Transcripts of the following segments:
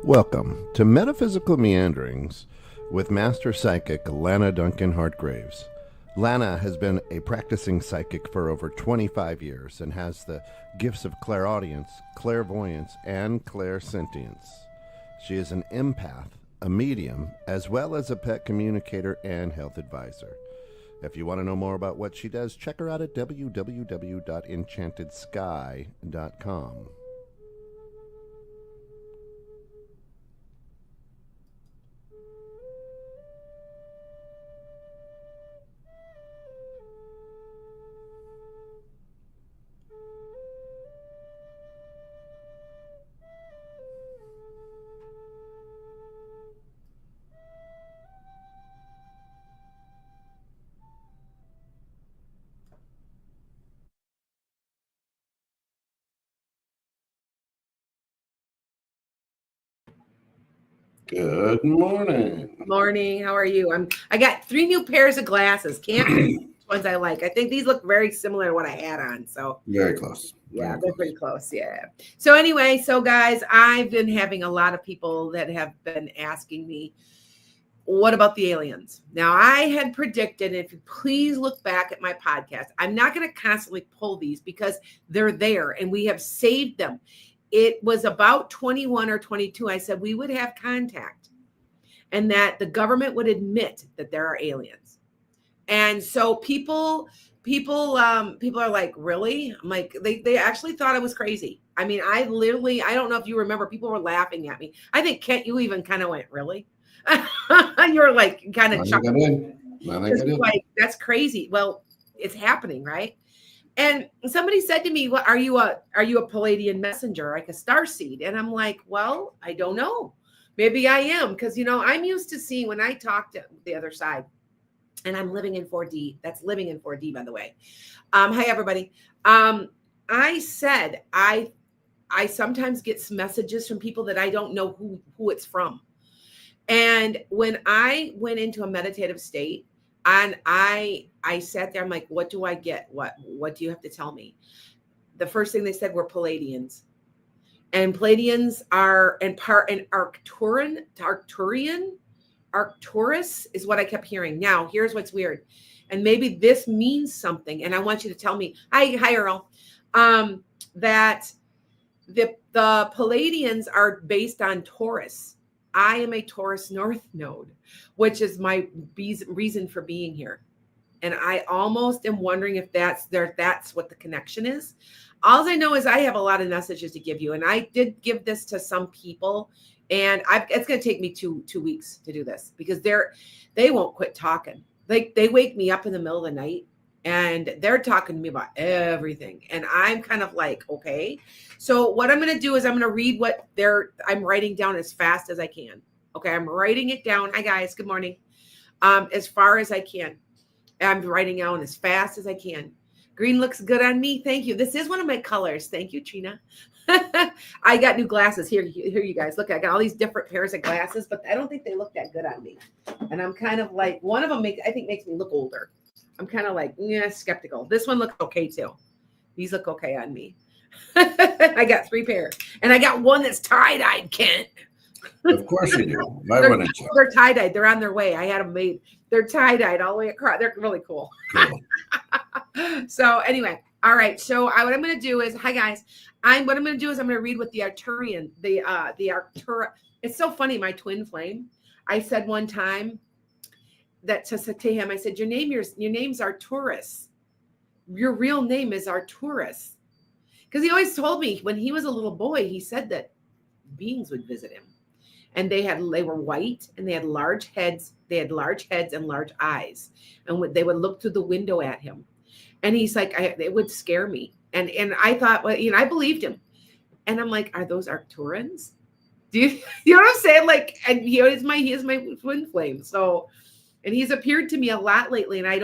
Welcome to Metaphysical Meanderings with Master Psychic Lana Duncan Hartgraves. Lana has been a practicing psychic for over 25 years and has the gifts of clairaudience, clairvoyance, and clairsentience. She is an empath, a medium, as well as a pet communicator and health advisor. If you want to know more about what she does, check her out at www.enchantedSky.com. Good morning. Morning. How are you? I got 3 new pairs of glasses. Can't pick which ones I like. I think these look very similar to what I had on. So very close. Yeah, they're pretty close. Yeah. So anyway, guys, I've been having a lot of people that have been asking me, what about the aliens? Now, I had predicted, if you please look back at my podcast, I'm not going to constantly pull these because they're there and we have saved them. It was about 21 or 22. I said we would have contact and that the government would admit that there are aliens. And so people are like, really? I'm like, they actually thought I was crazy. I mean, I don't know if you remember, people were laughing at me. I think, Kent, you even kind of went, really? You're like kind of chuckling. Like, that's crazy. Well, it's happening, right? And somebody said to me, "Well, are you a Pleiadian messenger, like a starseed?" And I'm like, "Well, I don't know. Maybe I am, because I'm used to seeing when I talk to the other side, and I'm living in 4D. That's living in 4D, by the way. Hi, everybody. I said I sometimes get messages from people that I don't know who it's from, and when I went into a meditative state." And I sat there, I'm like, what do I get? What do you have to tell me? The first thing they said were Pleiadians. And Pleiadians are an Arcturus is what I kept hearing. Now, here's what's weird. And maybe this means something. And I want you to tell me, hi Earl, that the Pleiadians are based on Taurus. I am a Taurus North node, which is my reason for being here. And I almost am wondering if that's what the connection is. All I know is I have a lot of messages to give you. And I did give this to some people. And it's going to take me two weeks to do this because they won't quit talking. Like, they wake me up in the middle of the night and they're talking to me about everything. And I'm kind of like, okay. So what I'm going to do is I'm going to read what I'm writing down as fast as I can. Okay. I'm writing it down. Hi guys. Good morning. As far as I can. I'm writing down as fast as I can. Green looks good on me. Thank you. This is one of my colors. Thank you, Trina. I got new glasses. Here, you guys. Look, I got all these different pairs of glasses, but I don't think they look that good on me. And I'm kind of like, one of them I think makes me look older. I'm kind of like, skeptical. This one looks okay too. These look okay on me. I got 3 pairs. And I got one that's tie-dyed, Kent. Of course you do. They're tie-dyed. They're on their way. I had them made. They're tie-dyed all the way across. They're really cool. So anyway, all right. So what I'm going to do is, hi guys. I'm going to read with the Arcturian, the Arctura. It's so funny. My twin flame. I said one time that to him, I said, your name's Arcturus. Your real name is Arcturus. Because he always told me when he was a little boy, he said that beings would visit him. And they were white and they had large heads. They had large heads and large eyes. And they would look through the window at him. And he's like, it would scare me. And I thought, well, I believed him. And I'm like, are those Arcturans? Do you know what I'm saying? Like, and he is my twin flame. So, and he's appeared to me a lot lately. And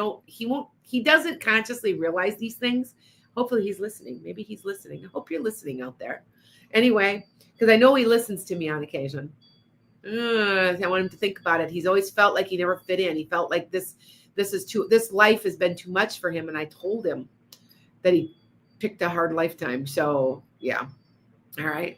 he doesn't consciously realize these things. Hopefully he's listening. Maybe he's listening. I hope you're listening out there. Anyway, because I know he listens to me on occasion. I want him to think about it. He's always felt like he never fit in. He felt like this life has been too much for him. And I told him that he picked a hard lifetime. So yeah. All right.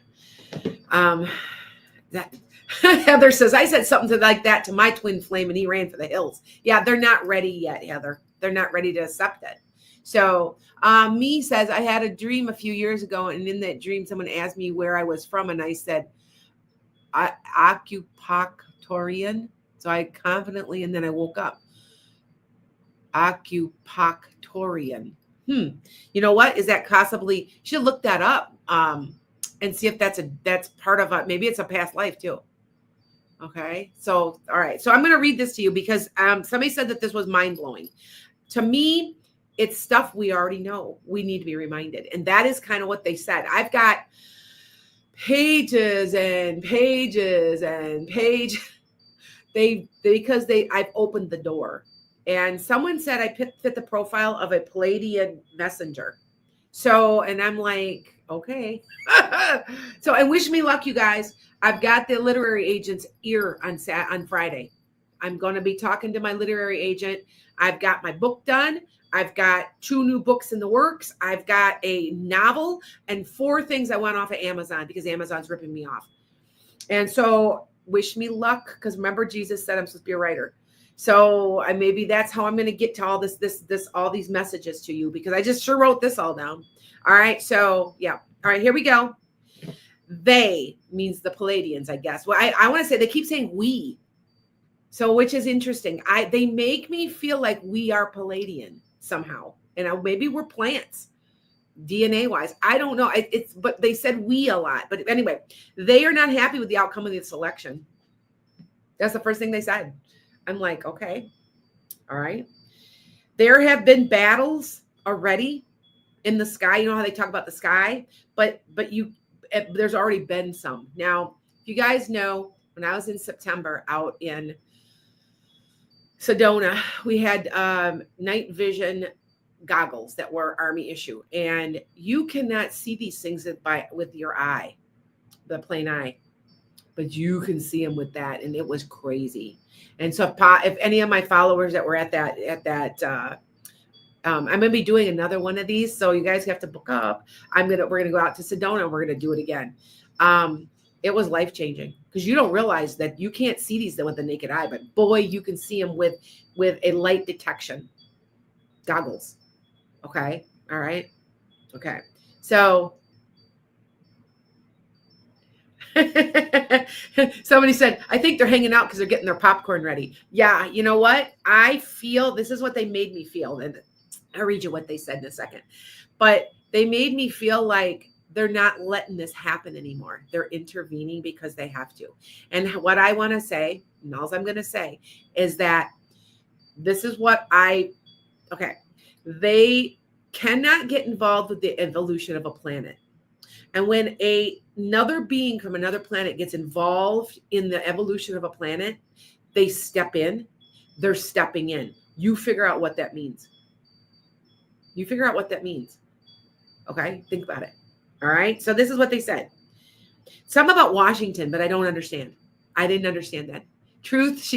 That Heather says, I said something like that to my twin flame and he ran for the hills. Yeah, they're not ready yet, Heather. They're not ready to accept it. So me says, I had a dream a few years ago, and in that dream, someone asked me where I was from, and I said, Occupactorian. So I confidently, and then I woke up. Occupactorian. You know what? Is that possibly, you should look that up and see if that's part of maybe it's a past life too. Okay. So, all right. So I'm going to read this to you because somebody said that this was mind blowing. To me, it's stuff we already know. We need to be reminded. And that is kind of what they said. I've got pages and pages and pages. I've opened the door. And someone said I fit the profile of a Pleiadian messenger. So, and I'm like, okay. So, and wish me luck, you guys. I've got the literary agent's ear on Friday. I'm going to be talking to my literary agent. I've got my book done. I've got 2 new books in the works. I've got a novel and 4 things I want off of Amazon because Amazon's ripping me off. And so wish me luck, because remember Jesus said I'm supposed to be a writer. So maybe that's how I'm going to get to all all these messages to you, because I just sure wrote this all down. All right. So yeah. All right, here we go. They means the Pleiadians, I guess. Well, I want to say they keep saying we. So, which is interesting. They make me feel like we are Pleiadian somehow. And maybe we're plants, DNA wise. I don't know. But they said we a lot. But anyway, they are not happy with the outcome of the election. That's the first thing they said. I'm like, okay. All right. There have been battles already in the sky. You know how they talk about the sky, but there's already been some. Now, if you guys know, when I was in September out in Sedona, we had night vision goggles that were Army issue, and you cannot see these things with your eye, the plain eye, but you can see them with that, and it was crazy. And so, if any of my followers that were at that, I'm going to be doing another one of these, so you guys have to book up. We're going to go out to Sedona, and we're going to do it again. It was life-changing, because you don't realize that you can't see these with the naked eye, but boy, you can see them with a light detection goggles. Okay. All right. Okay. So somebody said, I think they're hanging out because they're getting their popcorn ready. Yeah. You know what? I feel this is what they made me feel. And I'll read you what they said in a second, but they made me feel like they're not letting this happen anymore. They're intervening because they have to. And what I want to say, and all I'm going to say, is that this is what they cannot get involved with the evolution of a planet. And when another being from another planet gets involved in the evolution of a planet, they step in. They're stepping in. You figure out what that means. Okay? Think about it. All right? So this is what they said. Some about Washington, but I don't understand. I didn't understand that. Truth,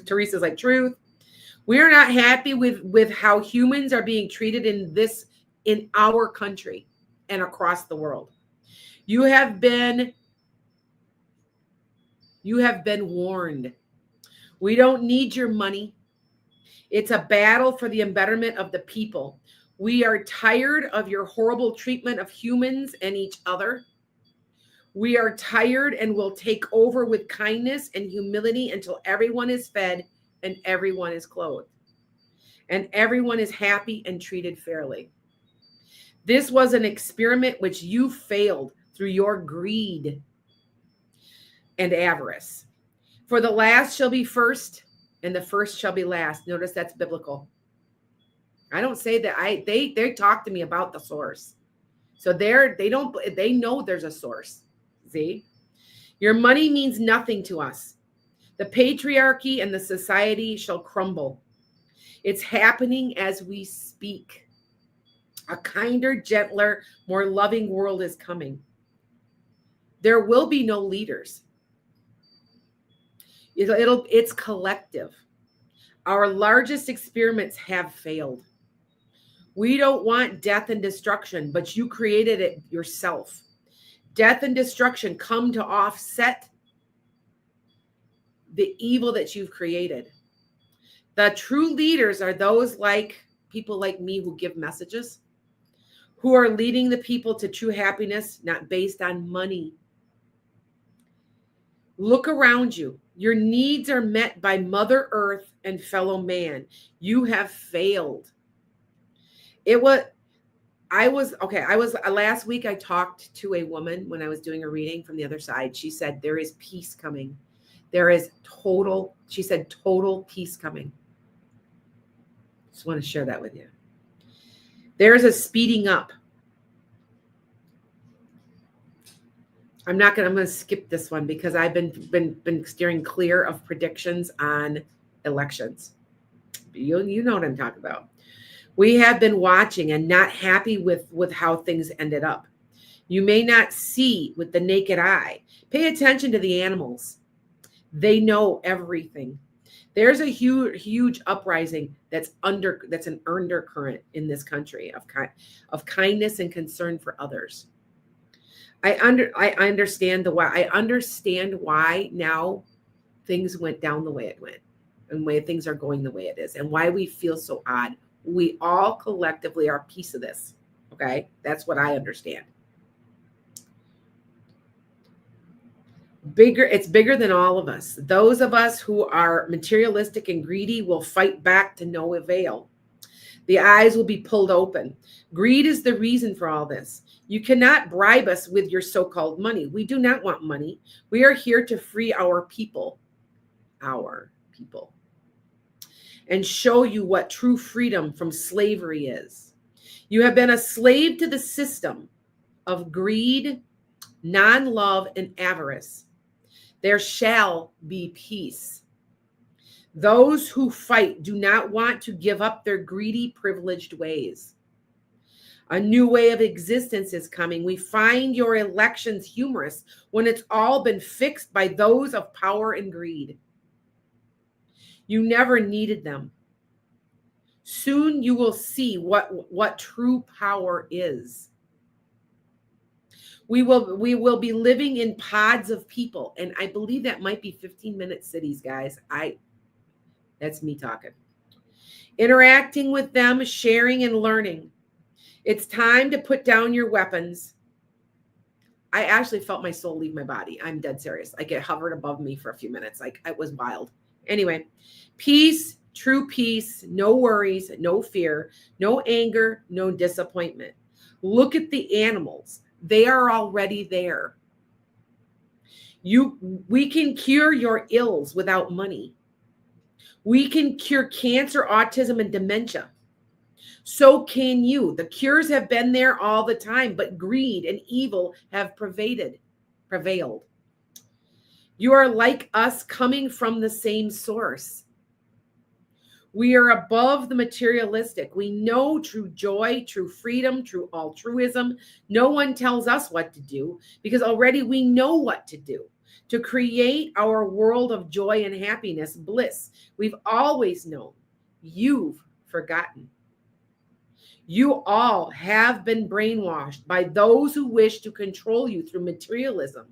Teresa's like, truth. We're not happy with how humans are being treated in our country and across the world. You have been warned. We don't need your money. It's a battle for the betterment of the people. We are tired of your horrible treatment of humans and each other. We are tired and will take over with kindness and humility until everyone is fed and everyone is clothed and everyone is happy and treated fairly. This was an experiment which you failed through your greed and avarice. For the last shall be first and the first shall be last. Notice that's biblical. I don't say that. They talk to me about the source. So they know there's a source. See? Your money means nothing to us. The patriarchy and the society shall crumble. It's happening as we speak. A kinder, gentler, more loving world is coming. There will be no leaders. It's collective. Our largest experiments have failed. We don't want death and destruction, but you created it yourself. Death and destruction come to offset the evil that you've created. The true leaders are those like people like me who give messages, who are leading the people to true happiness, not based on money. Look around you. Your needs are met by Mother Earth and fellow man. You have failed. Last week I talked to a woman when I was doing a reading from the other side. She said, there is peace coming. There is total peace coming. Just want to share that with you. There's a speeding up. I'm going to skip this one because I've been steering clear of predictions on elections. You know what I'm talking about. We have been watching and not happy with how things ended up. You may not see with the naked eye. Pay attention to the animals. They know everything. There's a huge uprising that's an undercurrent in this country of kindness and concern for others. I understand why. I understand why now things went down the way it went, and why things are going the way it is, and why we feel so odd. We all collectively are a piece of this. Okay, that's what I understand. It's bigger than all of us. Those of us who are materialistic and greedy will fight back to no avail. The eyes will be pulled open. Greed is the reason for all this. You cannot bribe us with your so-called money. We do not want money. We are here to free our people, and show you what true freedom from slavery is. You have been a slave to the system of greed, non-love, and avarice. There shall be peace. Those who fight do not want to give up their greedy, privileged ways. A new way of existence is coming. We find your elections humorous when it's all been fixed by those of power and greed. You never needed them. Soon you will see what true power is. We will be living in pods of people, and I believe that might be 15-minute cities, guys. That's me talking. Interacting with them, sharing and learning. It's time to put down your weapons. I actually felt my soul leave my body. I'm dead serious. Like it hovered above me for a few minutes. Like it was wild. Anyway, peace, true peace, no worries, no fear, no anger, no disappointment. Look at the animals. They are already there. We can cure your ills without money. We can cure cancer, autism, and dementia. So can you. The cures have been there all the time, but greed and evil have prevailed. You are like us, coming from the same source. We are above the materialistic. We know true joy, true freedom, true altruism. No one tells us what to do because already we know what to do. To create our world of joy and happiness, bliss. We've always known. You've forgotten. You all have been brainwashed by those who wish to control you through materialism.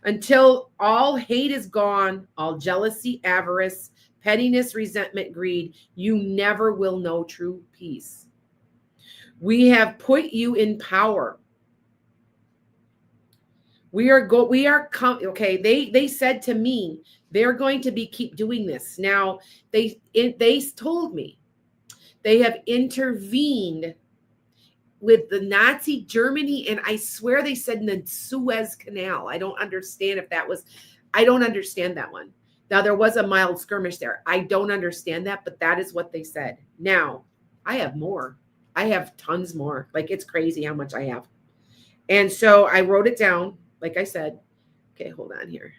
Until all hate is gone, all jealousy, avarice, pettiness, resentment, greed, you never will know true peace. We have put you in power. Okay, they said to me, they're going to keep doing this. Now, they told me they have intervened with the Nazi Germany, and I swear they said in the Suez Canal. I don't understand that one. Now, there was a mild skirmish there. I don't understand that, but that is what they said. Now, I have more. I have tons more. Like, it's crazy how much I have. And so I wrote it down, like I said. Okay, hold on here.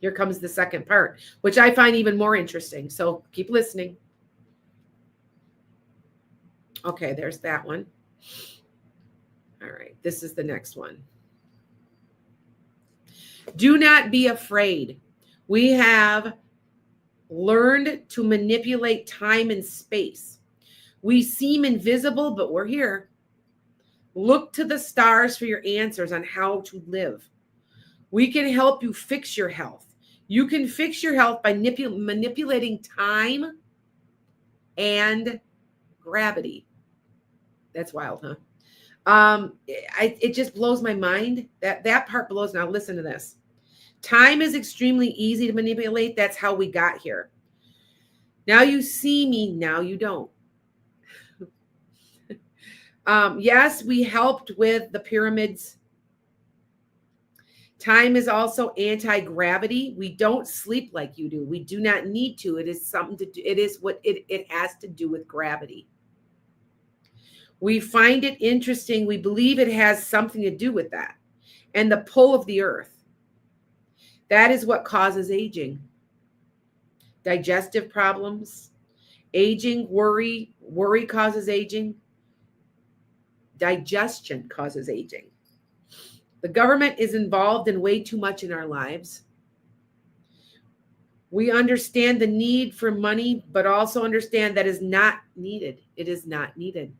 Here comes the second part, which I find even more interesting. So keep listening. Okay, there's that one. All right, this is the next one. Do not be afraid. We have learned to manipulate time and space. We seem invisible, but we're here. Look to the stars for your answers on how to live. We can help you fix your health. You can fix your health by manipulating time and gravity. That's wild, huh? It just blows my mind. That part blows. Now listen to this. Time is extremely easy to manipulate. That's how we got here. Now you see me, now you don't. Yes, we helped with the pyramids. Time is also anti-gravity. We don't sleep like you do. We do not need to. It is something to do. It is what it has to do with gravity. We find it interesting. We believe it has something to do with that. And the pull of the earth. That is what causes aging. Digestive problems, aging, worry causes aging. Digestion causes aging. The government is involved in way too much in our lives. We understand the need for money, but also understand that is not needed. It is not needed.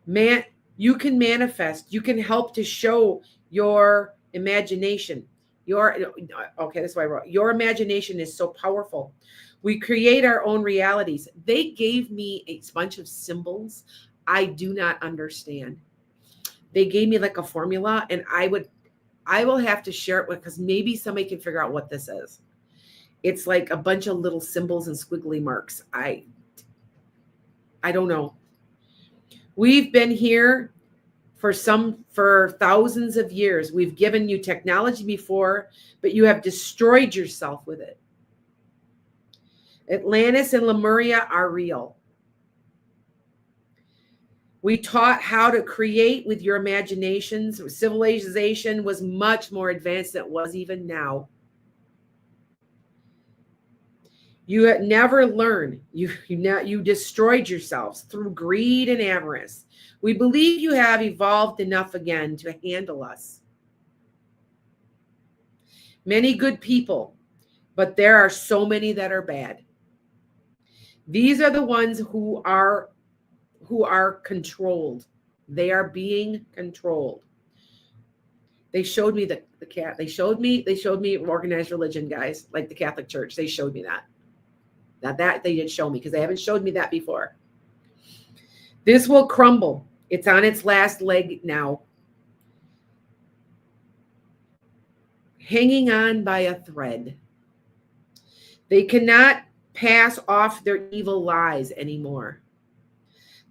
Man, you can manifest. You can help to show your imagination. That's why I wrote. Your imagination is so powerful. We create our own realities. They gave me a bunch of symbols I do not understand. They gave me like a formula, and I will have to share it with, because maybe somebody can figure out what this is. It's like a bunch of little symbols and squiggly marks. I don't know. We've been here for thousands of years. We've given you technology before, but you have destroyed yourself with it. Atlantis and Lemuria are real. We taught how to create with your imaginations. Civilization was much more advanced than it was even now. You never learn. You destroyed yourselves through greed and avarice. We believe you have evolved enough again to handle us. Many good people, but there are so many that are bad. These are the ones who are controlled. They are being controlled. They showed me the cat. They showed me organized religion, guys, like the Catholic Church. They showed me that. Now that they did show me, because they haven't showed me that before. This will crumble. It's on its last leg now. Hanging on by a thread. They cannot pass off their evil lies anymore.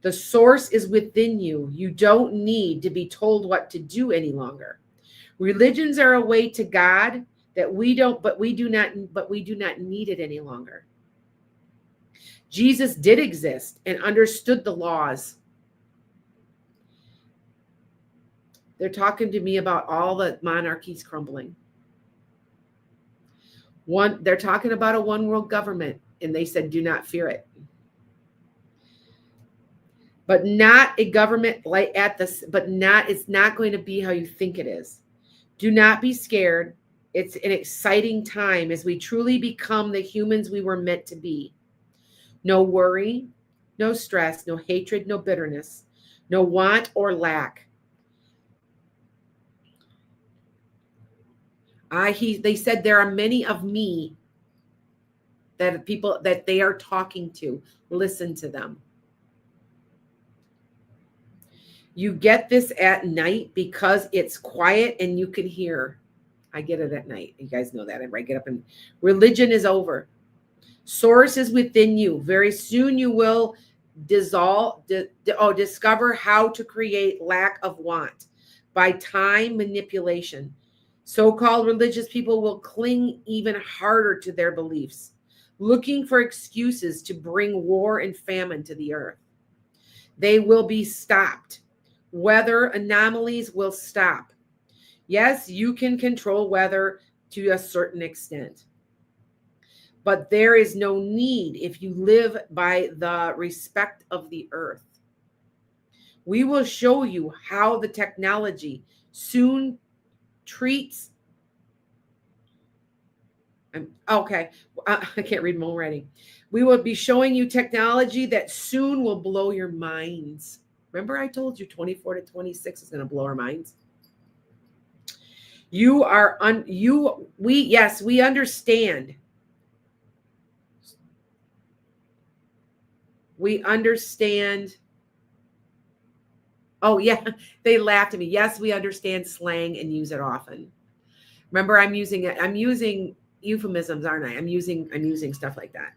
The source is within you. You don't need to be told what to do any longer. Religions are a way to God that we do not need it any longer. Jesus did exist and understood the laws. They're talking to me about all the monarchies crumbling. They're talking about a one world government, and they said, do not fear it. But not a government like it's not going to be how you think it is. Do not be scared. It's an exciting time as we truly become the humans we were meant to be. No worry, no stress, no hatred, no bitterness, no want or lack. They said there are many of me that people that they are talking to. Listen to them. You get this at night because it's quiet and you can hear. I get it at night. You guys know that. I get up and religion is over. Source is within you. Very soon you will discover how to create lack of want by time manipulation. So-called religious people will cling even harder to their beliefs, looking for excuses to bring war and famine to the earth. They will be stopped. Weather anomalies will stop. Yes, you can control weather to a certain extent. But there is no need if you live by the respect of the earth. We will show you how the technology soon treats Okay. I can't read my own writing. We will be showing you technology that soon will blow your minds. Remember I told you 24 to 26 is going to blow our minds? You are yes, we understand. We understand. Oh yeah, they laughed at me. Yes, we understand slang and use it often. Remember, I'm using euphemisms, aren't I? I'm using stuff like that.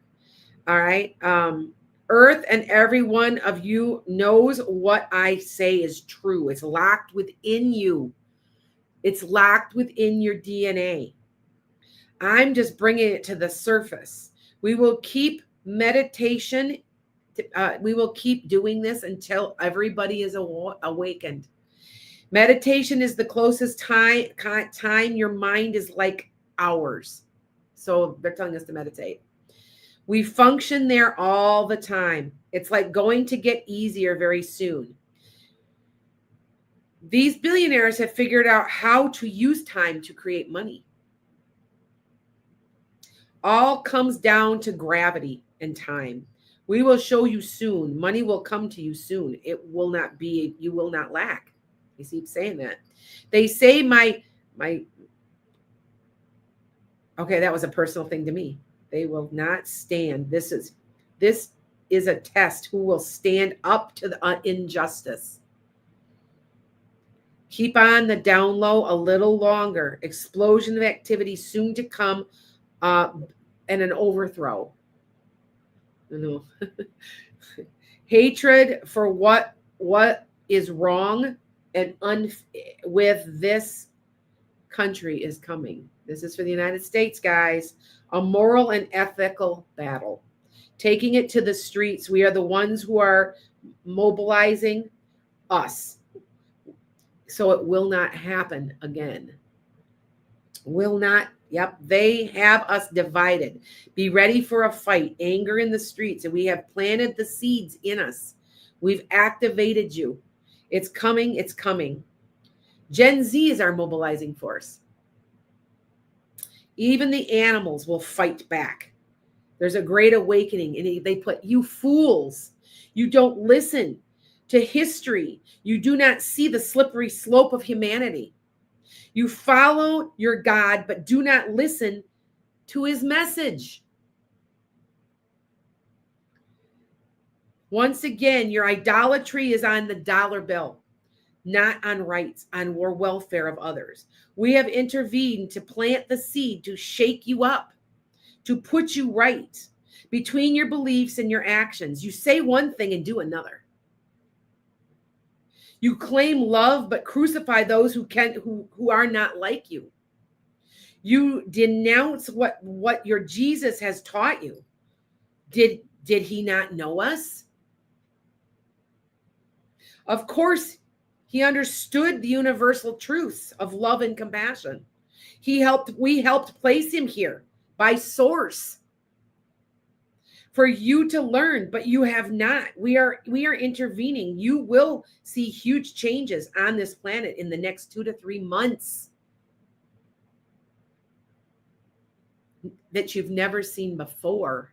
All right. Earth and every one of you knows what I say is true. It's locked within you. It's locked within your DNA. I'm just bringing it to the surface. We will keep meditation. We will keep doing this until everybody is awakened. Meditation is the closest time your mind is like ours. So they're telling us to meditate. We function there all the time. It's like going to get easier very soon. These billionaires have figured out how to use time to create money. All comes down to gravity and time. We will show you soon. Money will come to you soon. It will not be, you will not lack. You keep saying that. They say okay, that was a personal thing to me. They will not stand. This is a test. Who will stand up to the injustice? Keep on the down low a little longer. Explosion of activity soon to come, and an overthrow. No. Hatred for what is wrong and with this country is coming. This is for the United States, guys. A moral and ethical battle. Taking it to the streets. We are the ones who are mobilizing us. So it will not happen again. Will not. Yep. They have us divided. Be ready for a fight. Anger in the streets. And we have planted the seeds in us. We've activated you. It's coming. It's coming. Gen Z is our mobilizing force. Even the animals will fight back. There's a great awakening. And they put, you fools, you don't listen to history. You do not see the slippery slope of humanity. You follow your God, but do not listen to his message. Once again, your idolatry is on the dollar bill, not on rights, on welfare of others. We have intervened to plant the seed, to shake you up, to put you right between your beliefs and your actions. You say one thing and do another. You claim love, but crucify those who are not like you. You denounce what your Jesus has taught you. Did he not know us? Of course, he understood the universal truths of love and compassion. We helped place him here by source for you to learn, but you have not. We are intervening. You will see huge changes on this planet in the next 2 to 3 months that you've never seen before.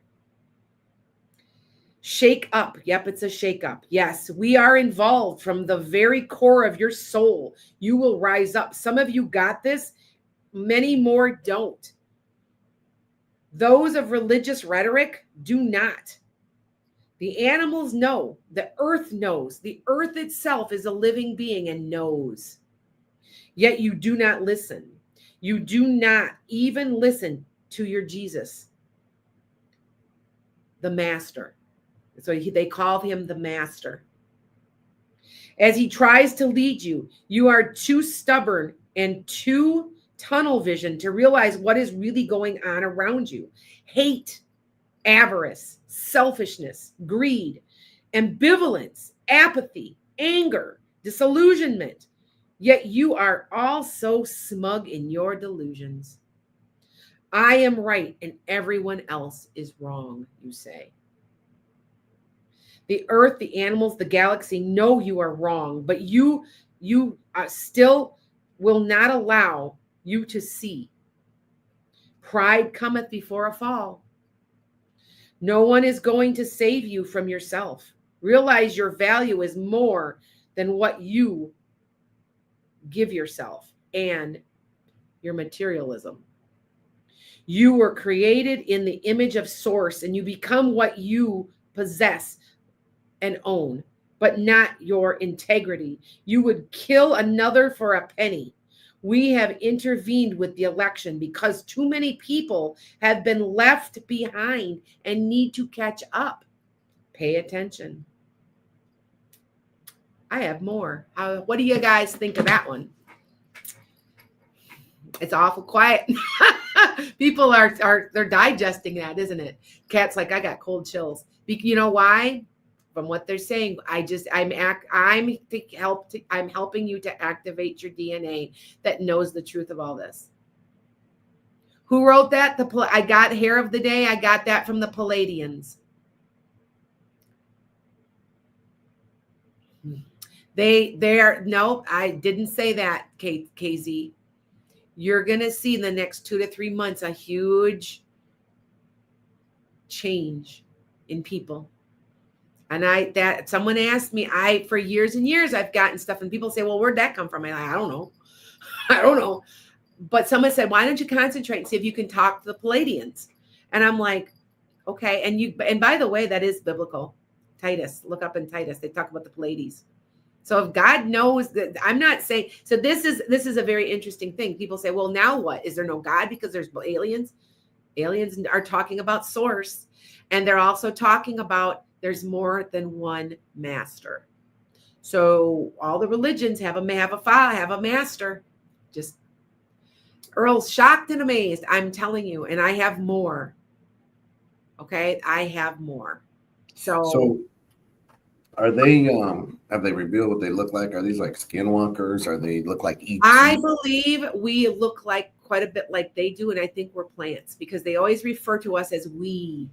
Shake up. Yep, it's a shake up. Yes, we are involved from the very core of your soul. You will rise up. Some of you got this. Many more don't. Those of religious rhetoric do not. The animals know. The earth knows. The earth itself is a living being and knows. Yet you do not listen. You do not even listen to your Jesus, the master. So they called him the master. As he tries to lead you, you are too stubborn and too tunnel vision to realize what is really going on around you. Hate, avarice, selfishness, greed, ambivalence, apathy, anger, disillusionment. Yet you are all so smug in your delusions. I am right and everyone else is wrong, you say. The earth, the animals, the galaxy know you are wrong, but you still will not allow you to see. Pride cometh before a fall. No one is going to save you from yourself. Realize your value is more than what you give yourself and your materialism. You were created in the image of Source, and you become what you possess and own, but not your integrity. You would kill another for a penny. We have intervened with the election because too many people have been left behind and need to catch up. Pay attention. I have more. What do you guys think of that one? It's awful quiet. People they're digesting that, isn't it? Cat's like, I got cold chills. You know why? From what they're saying, I'm helping you to activate your DNA that knows the truth of all this. Who wrote that? I got Hair of the Day. I got that from the Pleiadians. No, I didn't say that, KZ. You're going to see in the next 2 to 3 months a huge change in people. And someone asked me, for years and years, I've gotten stuff and people say, well, where'd that come from? I'm like, I don't know. I don't know. But someone said, why don't you concentrate and see if you can talk to the Pleiadians? And I'm like, okay. And by the way, that is biblical. Titus, look up in Titus. They talk about the Pleiades. So if God knows that, I'm not saying, so this is a very interesting thing. People say, well, now what? Is there no God because there's aliens? Aliens are talking about Source. And they're also talking about there's more than one master. So all the religions have a master. Just Earl's shocked and amazed. I'm telling you, and I have more. Okay, I have more. So are they? Have they revealed what they look like? Are these like skinwalkers? Or they look like ET? I believe we look like quite a bit like they do, and I think we're plants because they always refer to us as we.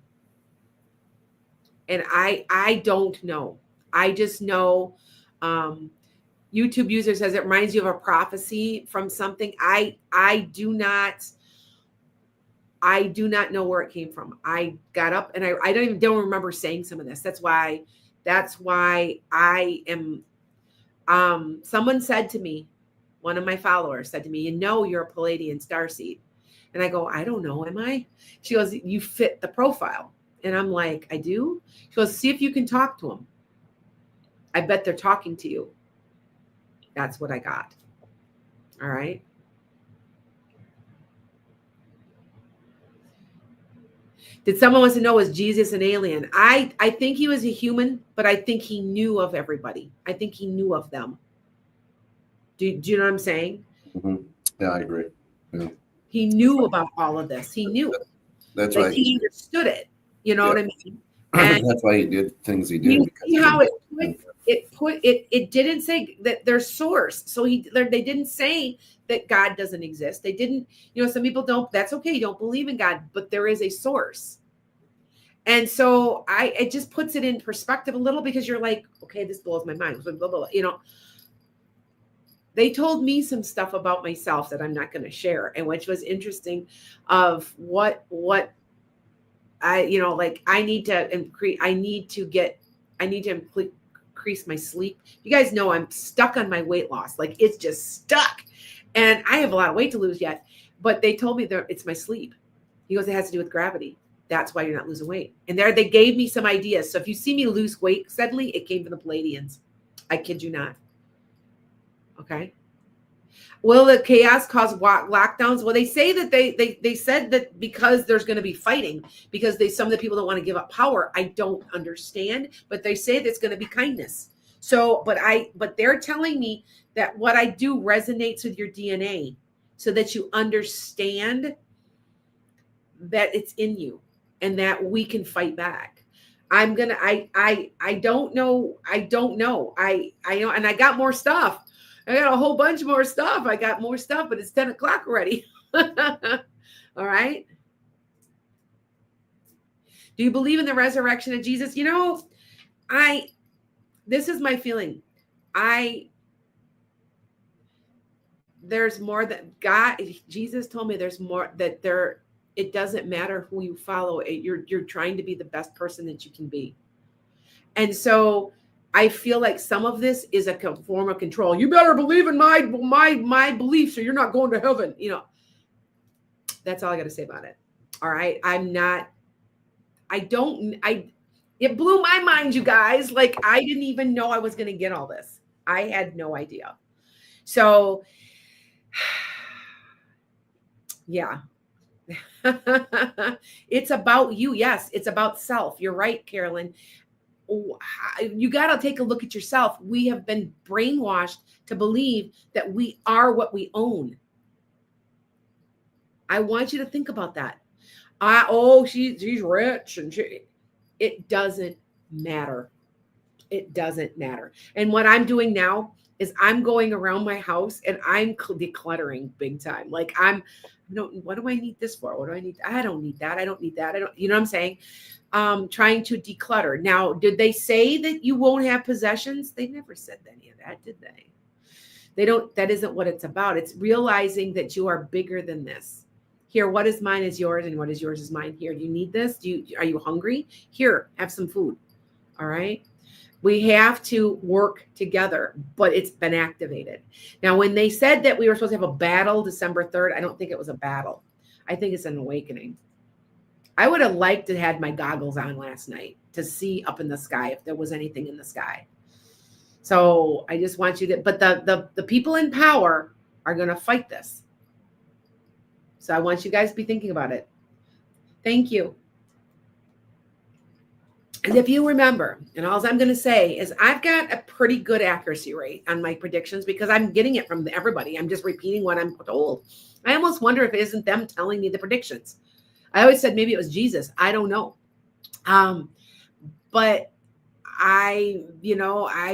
And I don't know. I just know YouTube user says it reminds you of a prophecy from something. I do not know where it came from. I got up and I don't remember saying some of this. That's why I am someone said to me, one of my followers said to me, you're a Pleiadian starseed. And I go, I don't know, am I? She goes, you fit the profile. And I'm like, I do? She goes, see if you can talk to them. I bet they're talking to you. That's what I got. All right. Did someone wants to know, was Jesus an alien? I think he was a human, but I think he knew of everybody. I think he knew of them. Do you know what I'm saying? Mm-hmm. Yeah, I agree. Yeah. He knew about all of this. He knew. That's right. He understood it. You know what I mean? And that's why he did things he did. See how it didn't say that there's Source. So they didn't say that God doesn't exist. They didn't, some people don't, that's okay. You don't believe in God, but there is a Source. And so it just puts it in perspective a little because you're like, okay, this blows my mind. Blah, blah, blah, They told me some stuff about myself that I'm not going to share, and which was interesting of what I need to increase my sleep. You guys know I'm stuck on my weight loss. Like it's just stuck. And I have a lot of weight to lose yet, but they told me that it's my sleep. He goes, it has to do with gravity. That's why you're not losing weight. And they gave me some ideas. So if you see me lose weight suddenly, it came from the Pleiadians. I kid you not. Okay. Will the chaos cause lockdowns? Well, they say that they said that because there's going to be fighting, because some of the people don't want to give up power. I don't understand, but they say that's going to be kindness. So, but they're telling me that what I do resonates with your DNA so that you understand that it's in you and that we can fight back. I don't know. I know, and I got more stuff. I got a whole bunch more stuff. I got more stuff, but it's 10 o'clock already. All right. Do you believe in the resurrection of Jesus? This is my feeling. There's more that Jesus told me there's more, that there It doesn't matter who you follow. You're trying to be the best person that you can be. And so I feel like some of this is a form of control. You better believe in my beliefs or you're not going to heaven. You know, that's all I got to say about it. All right. It blew my mind, you guys. Like, I didn't even know I was going to get all this. I had no idea. So, yeah. It's about you. Yes, it's about self. You're right, Carolyn. You got to take a look at yourself. We have been brainwashed to believe that we are what we own. I want you to think about that. She's rich and it doesn't matter. It doesn't matter. And what I'm doing now is I'm going around my house and I'm decluttering big time. Like what do I need this for? What do I need? I don't need that. I don't need that. You know what I'm saying? Trying to declutter. Now, did they say that you won't have possessions? They never said any of that, did they? That isn't what it's about. It's realizing that you are bigger than this. Here, what is mine is yours and what is yours is mine. Here, do you need this? Are you hungry? Here, have some food. All right. We have to work together, but it's been activated. Now, when they said that we were supposed to have a battle December 3rd, I don't think it was a battle. I think it's an awakening. I would have liked to have had my goggles on last night to see up in the sky if there was anything in the sky. So I just want you to, but the people in power are going to fight this. So I want you guys to be thinking about it. Thank you. And if you remember, and all I'm going to say is I've got a pretty good accuracy rate on my predictions because I'm getting it from everybody. I'm just repeating what I'm told. I almost wonder if it isn't them telling me the predictions. I always said maybe it was Jesus. I don't know. But I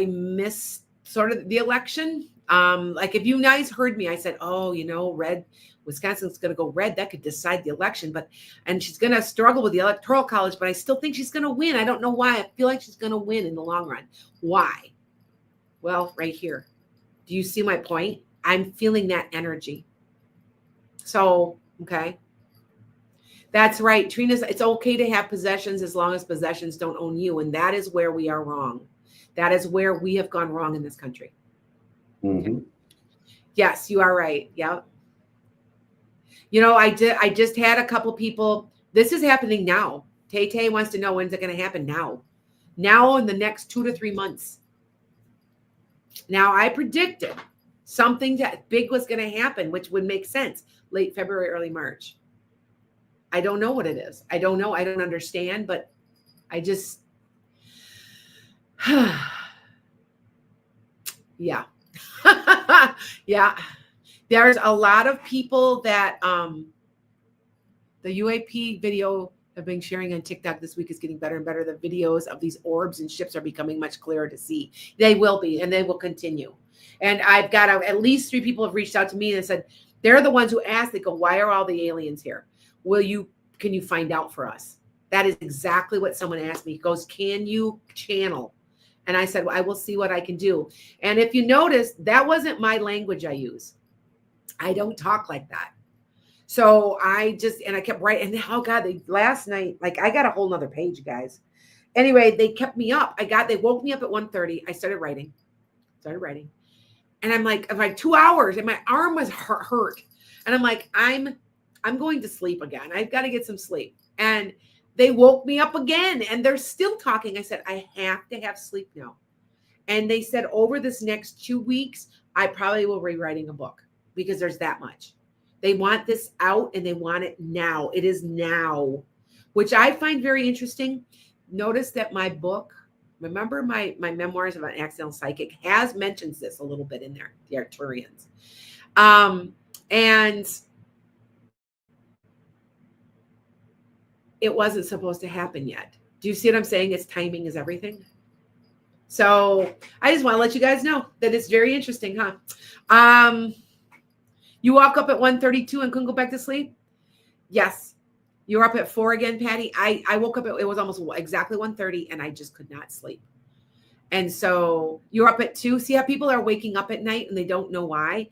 missed sort of the election. Like if you guys heard me, I said, Wisconsin's going to go red. That could decide the election, and she's going to struggle with the electoral college, but I still think she's going to win. I don't know why. I feel like she's going to win in the long run. Why? Well, right here. Do you see my point? I'm feeling that energy. So, okay. That's right. Trina's, it's okay to have possessions as long as possessions don't own you. And that is where we are wrong. That is where we have gone wrong in this country. Mm-hmm. Yes, you are right. Yep. I just had a couple people. This is happening now. Tay wants to know when's it going to happen now. Now in the next 2 to 3 months. Now I predicted something that big was going to happen, which would make sense. Late February, early March. I don't know what it is. I don't know. I don't understand, but I just, yeah. Yeah. There's a lot of people that the UAP video I've been sharing on TikTok this week is getting better and better. The videos of these orbs and ships are becoming much clearer to see. They will be, and they will continue. And I've got at least 3 people have reached out to me and said, they're the ones who asked, they go, why are all the aliens here? Can you find out for us? That is exactly what someone asked me. He goes, can you channel? And I said, well, I will see what I can do. And if you notice, that wasn't my language I use. I don't talk like that. So I kept writing. And oh God, last night, like I got a whole nother page, guys. Anyway, they kept me up. They woke me up at 1:30. I started writing. And I'm like 2 hours and my arm was hurt. And I'm like, I'm going to sleep again. I've got to get some sleep. And they woke me up again and they're still talking. I said, I have to have sleep now. And they said over this next 2 weeks, I probably will be writing a book because there's that much. They want this out and they want it now. It is now, which I find very interesting. Notice that my book, remember my memoirs of an accidental psychic mentions this a little bit in there, the Arcturians. And it wasn't supposed to happen yet. Do you see what I'm saying? It's timing is everything. So I just want to let you guys know that it's very interesting, huh? You woke up at 1:32 and couldn't go back to sleep? Yes. You were up at 4 again, Patty. I woke up it was almost exactly 1:30 and I just could not sleep. And so you're up at 2. See how people are waking up at night and they don't know why?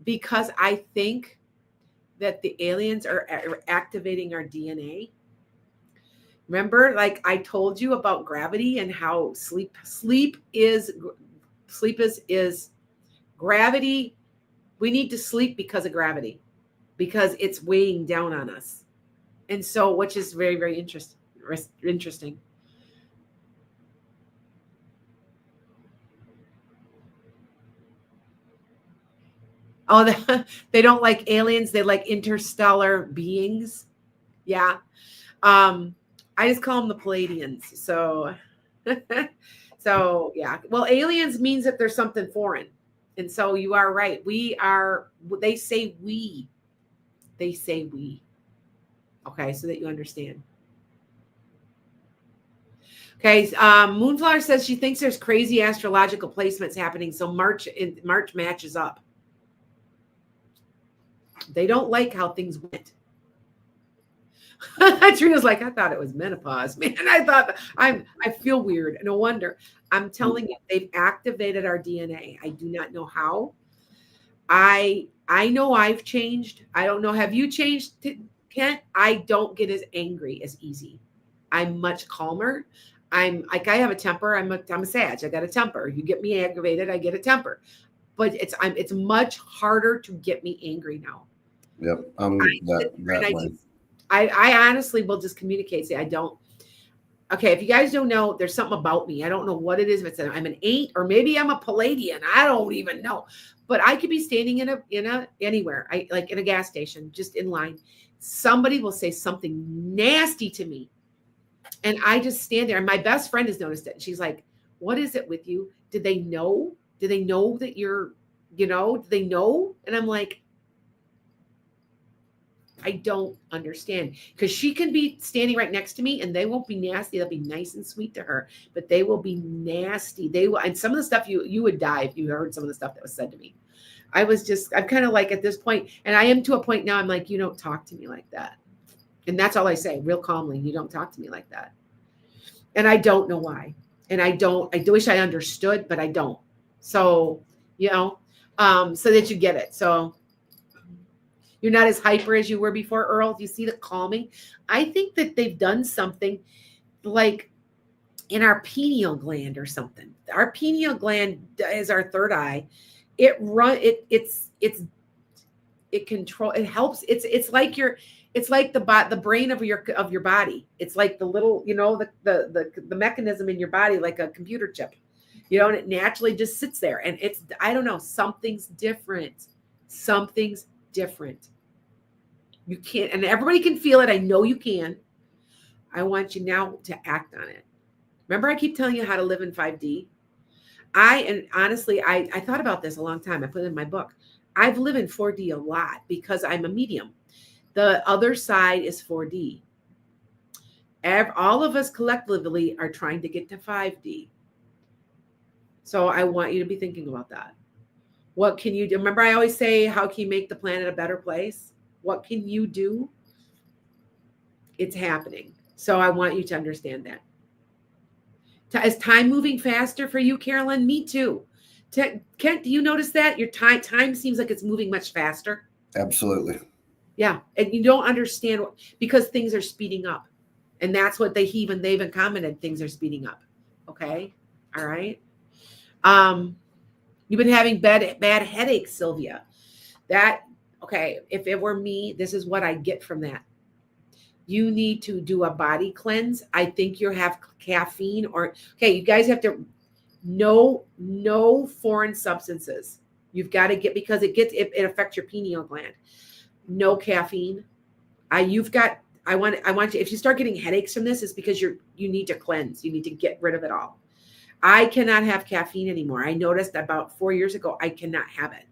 Because I think that the aliens are activating our DNA? Remember, like I told you about gravity and how sleep is gravity. We need to sleep because of gravity, because it's weighing down on us. And so, which is very, very interesting. Oh, they don't like aliens. They like interstellar beings. Yeah. I just call them the Pleiadians. So, so yeah. Well, aliens means that there's something foreign. And so you are right. They say we. Okay, so that you understand. Okay, Moonflower says she thinks there's crazy astrological placements happening, so March matches up. They don't like how things went. Trina's like, I thought it was menopause, man. I feel weird. No wonder. I'm telling you, they've activated our DNA. I do not know how. I know I've changed. I don't know. Have you changed, Kent? I don't get as angry as easy. I'm much calmer. I'm like, I have a temper. I'm a Sag. I got a temper. You get me aggravated, I get a temper. But it's much harder to get me angry now. Yep. I honestly will just communicate. Say I don't. Okay, if you guys don't know, there's something about me. I don't know what it is. If it's I'm an 8 or maybe I'm a Pleiadian. I don't even know. But I could be standing in a anywhere. I like in a gas station, just in line. Somebody will say something nasty to me. And I just stand there. And my best friend has noticed it. And she's like, what is it with you? Did they know? Do they know that you're, do they know? And I'm like, I don't understand, because she can be standing right next to me and they won't be nasty. They'll be nice and sweet to her, but they will be nasty. They will. And some of the stuff you would die if you heard some of the stuff that was said to me. I'm kind of like at this point, and I am to a point now, I'm like, you don't talk to me like that. And that's all I say real calmly. You don't talk to me like that. And I don't know why. And I do wish I understood, but I don't. So, so that you get it. So you're not as hyper as you were before, Earl. Do you see the calming? I think that they've done something like in our pineal gland or something. Our pineal gland is our third eye. It helps. It's like the brain of your body. It's like the little, the mechanism in your body, like a computer chip, and it naturally just sits there. And I don't know, something's different. You can't, and everybody can feel it. I know you can. I want you now to act on it. Remember, I keep telling you how to live in 5D. Honestly, I thought about this a long time. I put it in my book. I've lived in 4D a lot because I'm a medium. The other side is 4D. All of us collectively are trying to get to 5D. So I want you to be thinking about that. What can you do? Remember, I always say, how can you make the planet a better place? What can you do? It's happening. So I want you to understand that. Is time moving faster for you, Carolyn? Me too. Kent, do you notice that? Your time seems like it's moving much faster. Absolutely. Yeah. And you don't understand because things are speeding up. And that's what they've even commented, things are speeding up. Okay. All right. You've been having bad headaches, Sylvia. Okay, if it were me, this is what I get from that. You need to do a body cleanse. I think you have caffeine you guys have to no foreign substances. You've got to because it affects your pineal gland. No caffeine. I want you, if you start getting headaches from this, it's because you need to cleanse. You need to get rid of it all. I cannot have caffeine anymore. I noticed about 4 years ago, I cannot have it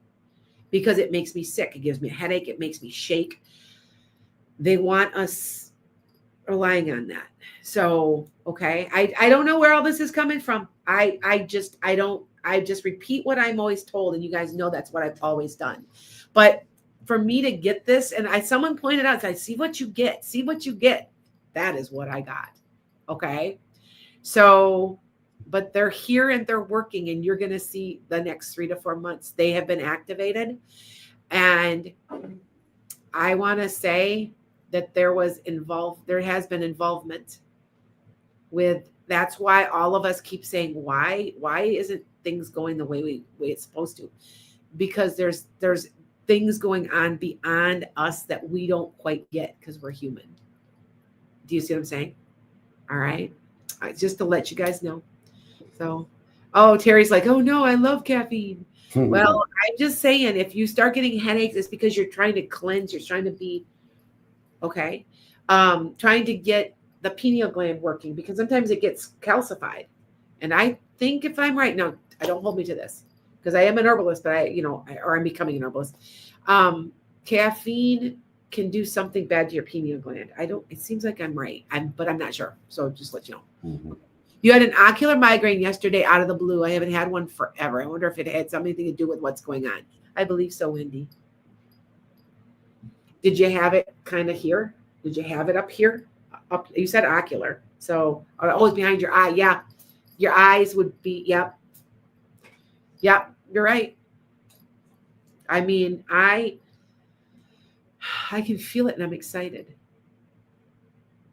because it makes me sick. It gives me a headache. It makes me shake. They want us relying on that. So, okay. I don't know where all this is coming from. I just repeat what I'm always told. And you guys know that's what I've always done. But for me to get this, and someone pointed out, said, see what you get. That is what I got. Okay. So, but they're here and they're working, and you're going to see the next 3 to 4 months. They have been activated. And I want to say that there has been involvement with, that's why all of us keep saying, why isn't things going the way it's supposed to? Because there's things going on beyond us that we don't quite get because we're human. Do you see what I'm saying? All right. Just to let you guys know. So, oh, Terry's like, oh no, I love caffeine. Well, I'm just saying, if you start getting headaches, it's because you're trying to cleanse. You're trying to be, okay, trying to get the pineal gland working, because sometimes it gets calcified. And I think, if I'm right, now, don't hold me to this, because I am an herbalist, but I'm becoming an herbalist. Caffeine can do something bad to your pineal gland. It seems like I'm right, but I'm not sure. So just let you know. Mm-hmm. You had an ocular migraine yesterday out of the blue. I haven't had one forever. I wonder if it had something to do with what's going on. I believe so, Wendy. Did you have it kind of here? Did you have it up here? You said ocular. So always behind your eye. Yeah. Your eyes would be, yep. Yep, you're right. I mean, I can feel it and I'm excited.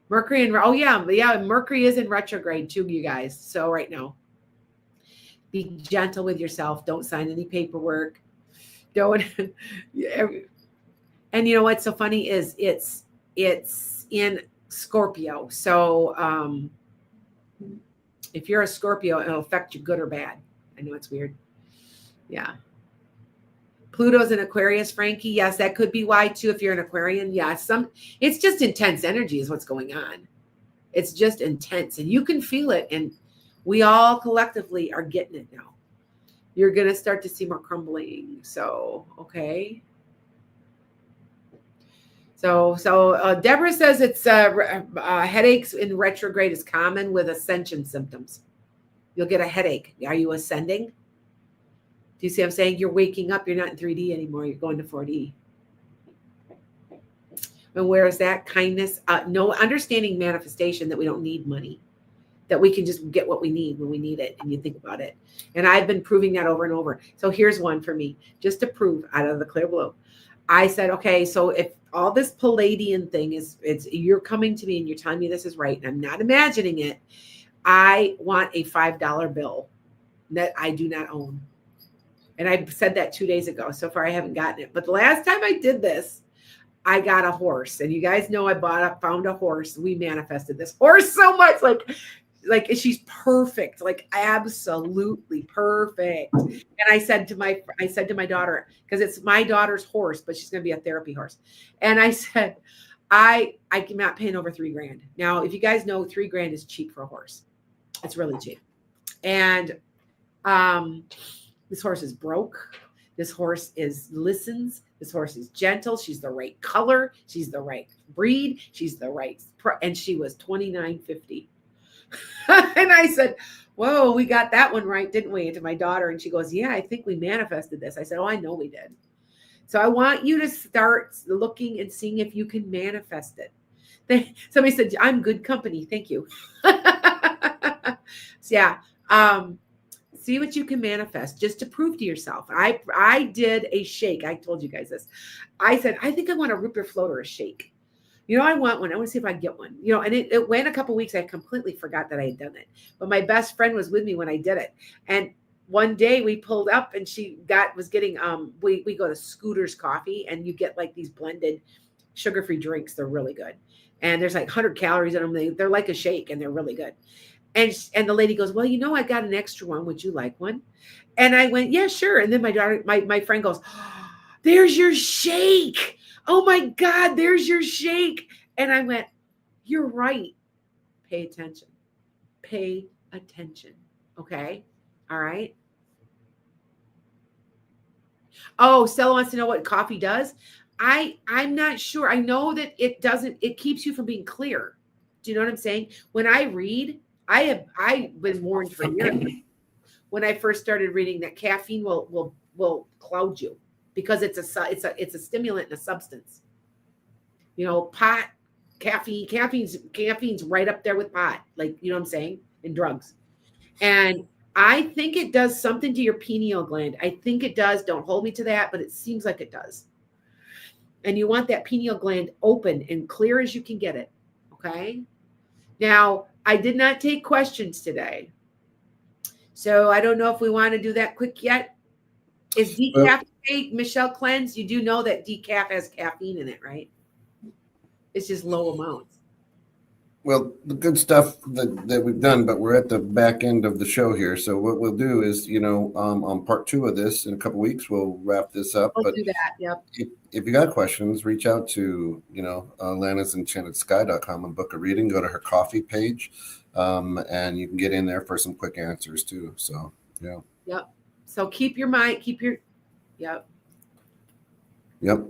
Mercury Mercury is in retrograde too, you guys. So right now, be gentle with yourself. Don't sign any paperwork. Don't. And you know what's so funny is it's in Scorpio. So if you're a Scorpio, it'll affect you good or bad. I know it's weird. Yeah. Pluto's in Aquarius, Frankie. Yes, that could be why too. If you're an Aquarian, yeah, it's just intense energy is what's going on. It's just intense, and you can feel it, and we all collectively are getting it now. You're gonna start to see more crumbling. So, okay. So Deborah says it's headaches in retrograde is common with ascension symptoms. You'll get a headache. Are you ascending? Do you see what I'm saying? You're waking up. You're not in 3D anymore. You're going to 4D. And where is that? Kindness. No, understanding manifestation, that we don't need money, that we can just get what we need when we need it, and you think about it. And I've been proving that over and over. So here's one for me, just to prove out of the clear blue. I said, okay, so if all this Pleiadian thing you're coming to me and you're telling me this is right, and I'm not imagining it, I want a $5 bill that I do not own. And I said that 2 days ago. So far, I haven't gotten it. But the last time I did this, I got a horse. And you guys know I found a horse. We manifested this horse so much. Like she's perfect, like absolutely perfect. And I said to my daughter, because it's my daughter's horse, but she's going to be a therapy horse. And I said, I'm not paying over $3,000. Now, if you guys know, $3,000 is cheap for a horse. It's really cheap. And this horse is broke. This horse listens. This horse is gentle. She's the right color. She's the right breed. She's the right, and she was $29.50. And I said, whoa, we got that one right, didn't we? And to my daughter, and she goes, yeah, I think we manifested this. I said, oh, I know we did. So I want you to start looking and seeing if you can manifest it. Somebody said, I'm good company. Thank you. So yeah. See what you can manifest, just to prove to yourself. I did a shake. I told you guys this. I said, I think I want a root beer float or a shake. I want one. I want to see if I can get one. And it went a couple of weeks. I completely forgot that I had done it. But my best friend was with me when I did it. And one day we pulled up and she was getting, we go to Scooter's Coffee, and you get like these blended sugar-free drinks. They're really good. And there's like 100 calories in them. They're like a shake, and they're really good. And the lady goes, well, I got an extra one. Would you like one? And I went, yeah, sure. And then my daughter, my friend goes, oh, there's your shake. Oh my God, there's your shake. And I went, you're right. Pay attention. Pay attention. Okay. All right. Oh, Stella wants to know what coffee does. I'm not sure. I know that it keeps you from being clear. Do you know what I'm saying? When I read, I've been warned for years when I first started reading that caffeine will cloud you, because it's a stimulant and a substance. Pot, caffeine's right up there with pot, like, you know what I'm saying, and drugs. And I think it does something to your pineal gland. I think it does. Don't hold me to that, but it seems like it does. And you want that pineal gland open and clear as you can get it. Okay. Now, I did not take questions today. So I don't know if we want to do that quick yet. Is decaf Michelle cleanse? You do know that decaf has caffeine in it, right? It's just low amounts. Well, the good stuff that we've done, but we're at the back end of the show here. So what we'll do is, on part 2 of this in a couple of weeks, we'll wrap this up. We'll do that. Yep. If you got questions, reach out to, Lana'sEnchantedSky.com and book a reading. Go to her coffee page, and you can get in there for some quick answers too. So, yeah. Yep. So keep your mind, yep. Yep.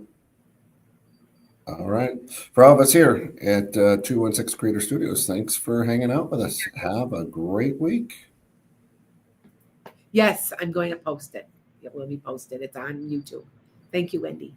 All right. For all of us here at 216 Creator Studios, thanks for hanging out with us. Have a great week. Yes, I'm going to post it. It will be posted. It's on YouTube. Thank you, Wendy.